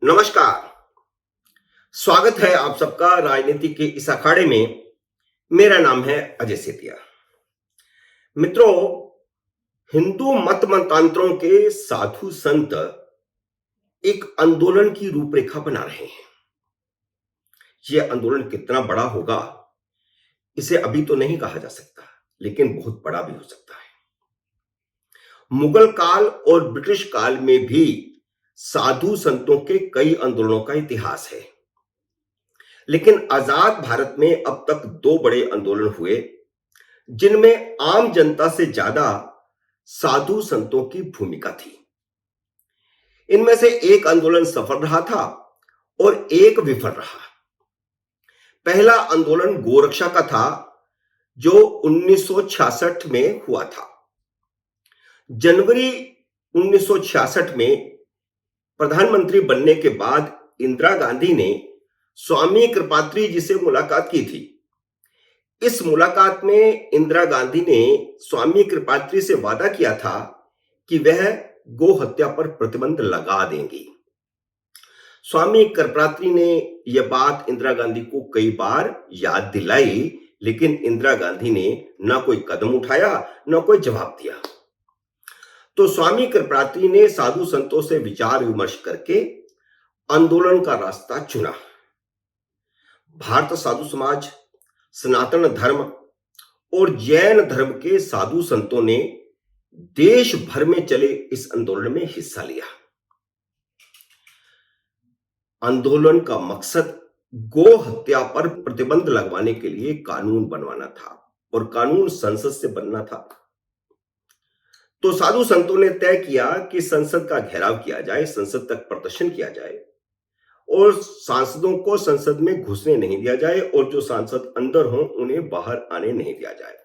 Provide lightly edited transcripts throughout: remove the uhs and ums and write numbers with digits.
नमस्कार। स्वागत है आप सबका राजनीति के इस अखाड़े में। मेरा नाम है अजय सेतिया। मित्रों, हिंदू मत मतांतरों के साधु संत एक आंदोलन की रूपरेखा बना रहे हैं। यह आंदोलन कितना बड़ा होगा इसे अभी तो नहीं कहा जा सकता, लेकिन बहुत बड़ा भी हो सकता है। मुगल काल और ब्रिटिश काल में भी साधु संतों के कई आंदोलनों का इतिहास है, लेकिन आजाद भारत में अब तक दो बड़े आंदोलन हुए जिनमें आम जनता से ज्यादा साधु संतों की भूमिका थी। इनमें से एक आंदोलन सफल रहा था और एक विफल रहा। पहला आंदोलन गोरक्षा का था जो 1966 में हुआ था। जनवरी 1966 में प्रधानमंत्री बनने के बाद इंदिरा गांधी ने स्वामी कृपात्री जी से मुलाकात की थी। इस मुलाकात में इंदिरा गांधी ने स्वामी कृपात्री से वादा किया था कि वह गो हत्या पर प्रतिबंध लगा देंगी। स्वामी कृपात्री ने यह बात इंदिरा गांधी को कई बार याद दिलाई, लेकिन इंदिरा गांधी ने ना कोई कदम उठाया, ना कोई जवाब दिया। तो स्वामी कृपात्री ने साधु संतों से विचार विमर्श करके आंदोलन का रास्ता चुना। भारत साधु समाज, सनातन धर्म और जैन धर्म के साधु संतों ने देश भर में चले इस आंदोलन में हिस्सा लिया। आंदोलन का मकसद गो हत्या पर प्रतिबंध लगवाने के लिए कानून बनवाना था और कानून संसद से बनना था। तो साधु संतों ने तय किया कि संसद का घेराव किया जाए, संसद तक प्रदर्शन किया जाए और सांसदों को संसद में घुसने नहीं दिया जाए और जो सांसद अंदर हों उन्हें बाहर आने नहीं दिया जाए।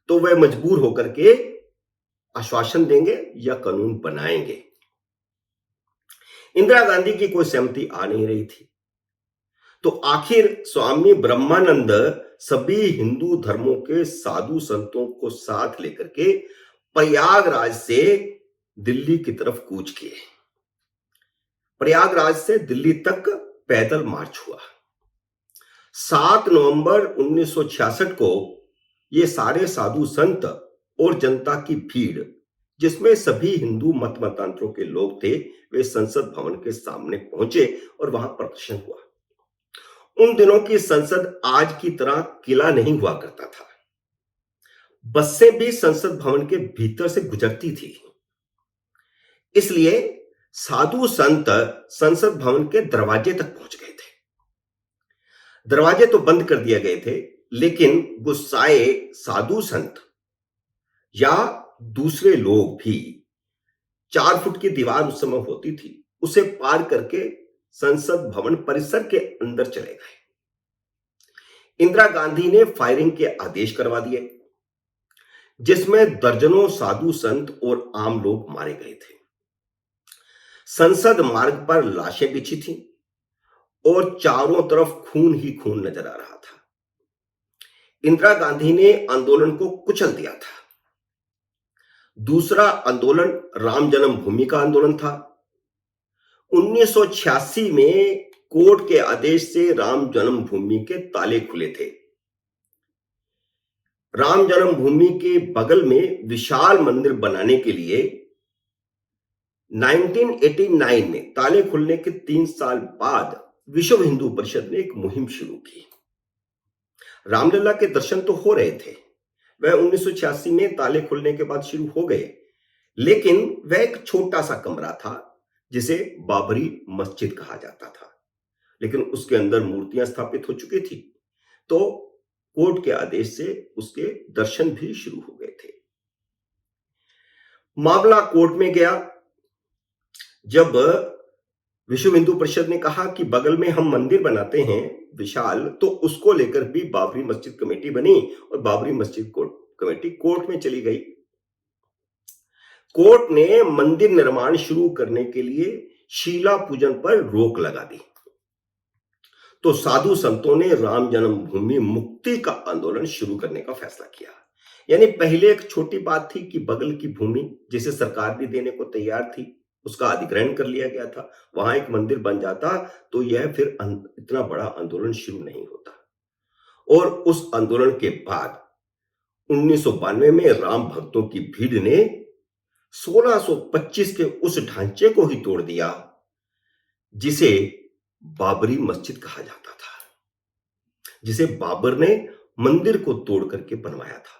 तो वह मजबूर होकर के आश्वासन देंगे या कानून बनाएंगे। इंदिरा गांधी की कोई सहमति आ नहीं रही थी। तो आखिर स्वामी ब्रह्मानंद सभी हिंदू धर्मों के साधु संतों को साथ लेकर के प्रयागराज से दिल्ली की तरफ कूच किए। प्रयागराज से दिल्ली तक पैदल मार्च हुआ। 7 नवंबर 1966 को ये सारे साधु संत और जनता की भीड़, जिसमें सभी हिंदू मत मतांतरों के लोग थे, वे संसद भवन के सामने पहुंचे और वहां प्रदर्शन हुआ। उन दिनों की संसद आज की तरह किला नहीं हुआ करता था। बसें भी संसद भवन के भीतर से गुजरती थी। इसलिए साधु संत संसद भवन के दरवाजे तक पहुंच गए थे। दरवाजे तो बंद कर दिए गए थे, लेकिन गुस्साए साधु संत या दूसरे लोग भी 4 फुट की दीवार उस समय होती थी, उसे पार करके संसद भवन परिसर के अंदर चले गए। इंदिरा गांधी ने फायरिंग के आदेश करवा दिए, जिसमें दर्जनों साधु संत और आम लोग मारे गए थे। संसद मार्ग पर लाशें बिछी थीं और चारों तरफ खून ही खून नजर आ रहा था। इंदिरा गांधी ने आंदोलन को कुचल दिया था। दूसरा आंदोलन राम जन्मभूमि का आंदोलन था। 1986 में कोर्ट के आदेश से राम जन्मभूमि के ताले खुले थे। राम जन्मभूमि के बगल में विशाल मंदिर बनाने के लिए 1989 में ताले खुलने के 3 साल बाद विश्व हिंदू परिषद ने एक मुहिम शुरू की। रामलला के दर्शन तो हो रहे थे, वह 1986 में ताले खुलने के बाद शुरू हो गए, लेकिन वह एक छोटा सा कमरा था जिसे बाबरी मस्जिद कहा जाता था, लेकिन उसके अंदर मूर्तियां स्थापित हो चुकी थी। तो कोर्ट के आदेश से उसके दर्शन भी शुरू हो गए थे। मामला कोर्ट में गया। जब विश्व हिंदू परिषद ने कहा कि बगल में हम मंदिर बनाते हैं विशाल, तो उसको लेकर भी बाबरी मस्जिद कमेटी बनी और बाबरी मस्जिद कमेटी कोर्ट में चली गई। कोर्ट ने मंदिर निर्माण शुरू करने के लिए शीला पूजन पर रोक लगा दी। तो साधु संतों ने राम जन्मभूमि मुक्ति का आंदोलन शुरू करने का फैसला किया। यानी पहले एक छोटी बात थी कि बगल की भूमि जिसे सरकार भी देने को तैयार थी, उसका अधिग्रहण कर लिया गया था, वहां एक मंदिर बन जाता तो यह फिर इतना बड़ा आंदोलन शुरू नहीं होता। और उस आंदोलन के बाद 1992 में राम भक्तों की भीड़ ने 1625 के उस ढांचे को ही तोड़ दिया जिसे बाबरी मस्जिद कहा जाता था, जिसे बाबर ने मंदिर को तोड़ करके बनवाया था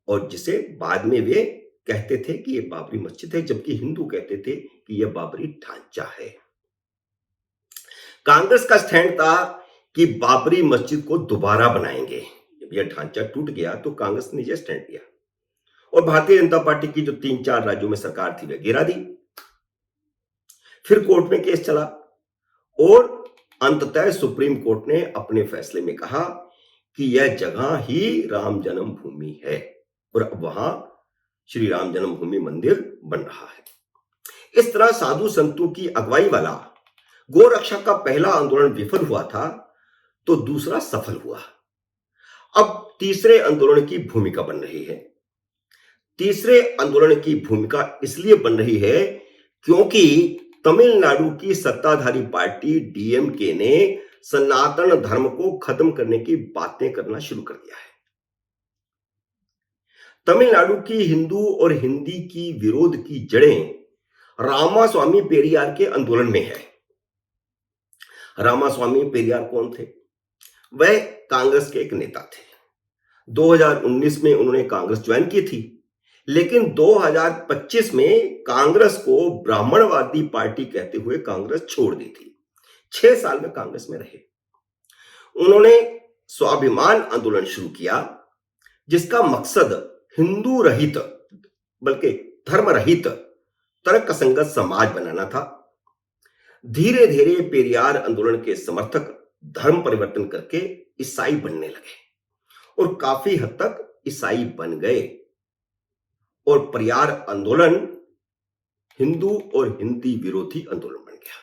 और जिसे बाद में वे कहते थे कि यह बाबरी मस्जिद है, जबकि हिंदू कहते थे कि यह बाबरी ढांचा है। कांग्रेस का स्टैंड था कि बाबरी मस्जिद को दोबारा बनाएंगे। जब यह ढांचा टूट गया तो कांग्रेस ने यह स्टैंड लिया और भारतीय जनता पार्टी की जो 3-4 राज्यों में सरकार थी वह गिरा दी। फिर कोर्ट में केस चला और अंततः सुप्रीम कोर्ट ने अपने फैसले में कहा कि यह जगह ही राम जन्मभूमि है और अब वहां श्री राम जन्मभूमि मंदिर बन रहा है। इस तरह साधु संतों की अगुवाई वाला गोरक्षा का पहला आंदोलन विफल हुआ था तो दूसरा सफल हुआ। अब तीसरे आंदोलन की भूमिका बन रही है। तीसरे आंदोलन की भूमिका इसलिए बन रही है क्योंकि तमिलनाडु की सत्ताधारी पार्टी डीएमके ने सनातन धर्म को खत्म करने की बातें करना शुरू कर दिया है। तमिलनाडु की हिंदू और हिंदी की विरोध की जड़ें रामास्वामी पेरियार के आंदोलन में है। रामास्वामी पेरियार कौन थे? वह कांग्रेस के एक नेता थे। 2019 में उन्होंने कांग्रेस ज्वाइन की थी, लेकिन 2025 में कांग्रेस को ब्राह्मणवादी पार्टी कहते हुए कांग्रेस छोड़ दी थी। 6 साल में कांग्रेस में रहे। उन्होंने स्वाभिमान आंदोलन शुरू किया जिसका मकसद हिंदू रहित बल्कि धर्म रहित तर्क संगत समाज बनाना था। धीरे धीरे पेरियार आंदोलन के समर्थक धर्म परिवर्तन करके ईसाई बनने लगे और काफी हद तक ईसाई बन गए और पेरियार आंदोलन हिंदू और हिंदी विरोधी आंदोलन बन गया।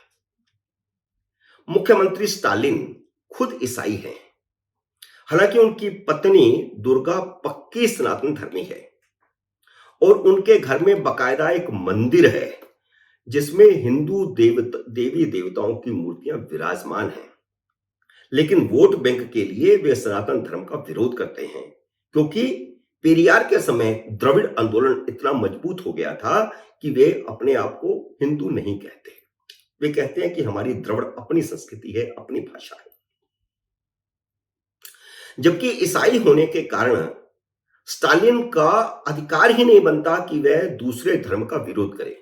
मुख्यमंत्री स्टालिन खुद ईसाई हैं, हालांकि उनकी पत्नी दुर्गा पक्की सनातन धर्मी है और उनके घर में बकायदा एक मंदिर है जिसमें हिंदू देवी देवताओं की मूर्तियां विराजमान हैं। लेकिन वोट बैंक के लिए वे सनातन धर्म का विरोध करते हैं क्योंकि पेरियार के समय द्रविड़ आंदोलन इतना मजबूत हो गया था कि वे अपने आप को हिंदू नहीं कहते। वे कहते हैं कि हमारी द्रविड़ अपनी संस्कृति है, अपनी भाषा है। जबकि ईसाई होने के कारण स्टालिन का अधिकार ही नहीं बनता कि वह दूसरे धर्म का विरोध करे।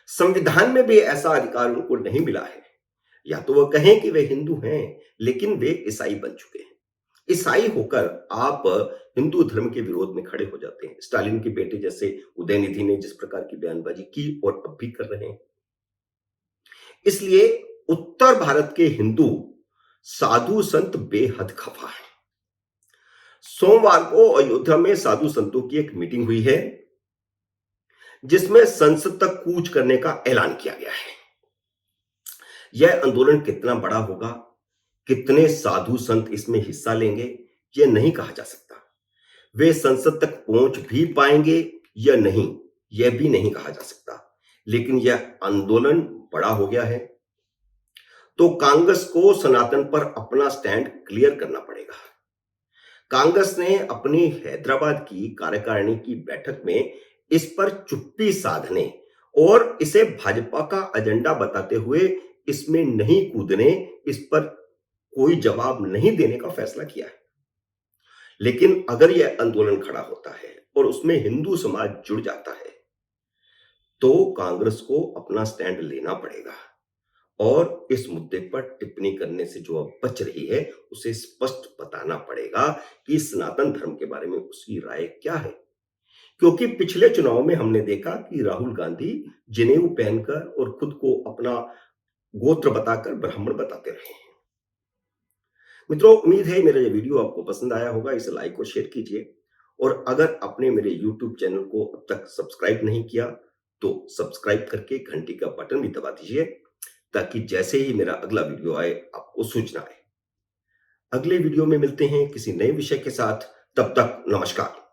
संविधान में भी ऐसा अधिकार उनको नहीं मिला है। या तो वह कहें कि वे हिंदू हैं, लेकिन वे ईसाई बन चुके हैं। ईसाई होकर आप हिंदू धर्म के विरोध में खड़े हो जाते हैं। स्टालिन के बेटे जैसे उदयनिधि ने जिस प्रकार की बयानबाजी की और अब भी कर रहे हैं। इसलिए उत्तर भारत के हिंदू साधु संत बेहद खफा है। सोमवार को अयोध्या में साधु संतों की एक मीटिंग हुई है जिसमें संसद तक कूच करने का ऐलान किया गया है। यह आंदोलन कितना बड़ा होगा, कितने साधु संत इसमें हिस्सा लेंगे, यह नहीं कहा जा सकता। वे संसद तक पहुंच भी पाएंगे या नहीं, यह भी नहीं कहा जा सकता। लेकिन यह आंदोलन बड़ा हो गया है तो कांग्रेस को सनातन पर अपना स्टैंड क्लियर करना पड़ेगा। कांग्रेस ने अपनी हैदराबाद की कार्यकारिणी की बैठक में इस पर चुप्पी साधने और इसे भाजपा का एजेंडा बताते हुए इसमें नहीं कूदने, इस पर कोई जवाब नहीं देने का फैसला किया है। लेकिन अगर यह आंदोलन खड़ा होता है और उसमें हिंदू समाज जुड़ जाता है तो कांग्रेस को अपना स्टैंड लेना पड़ेगा और इस मुद्दे पर टिप्पणी करने से जो अब बच रही है उसे स्पष्ट बताना पड़ेगा कि सनातन धर्म के बारे में उसकी राय क्या है। क्योंकि पिछले चुनाव में हमने देखा कि राहुल गांधी जनेऊ पहनकर और खुद को अपना गोत्र बताकर ब्राह्मण बताते रहे हैं। मित्रों, उम्मीद है मेरा ये वीडियो आपको पसंद आया होगा। इसे लाइक और शेयर कीजिए और अगर आपने मेरे YouTube चैनल को अब तक सब्सक्राइब नहीं किया तो सब्सक्राइब करके घंटी का बटन भी दबा दीजिए ताकि जैसे ही मेरा अगला वीडियो आए आपको सूचना आए। अगले वीडियो में मिलते हैं किसी नए विषय के साथ। तब तक नमस्कार।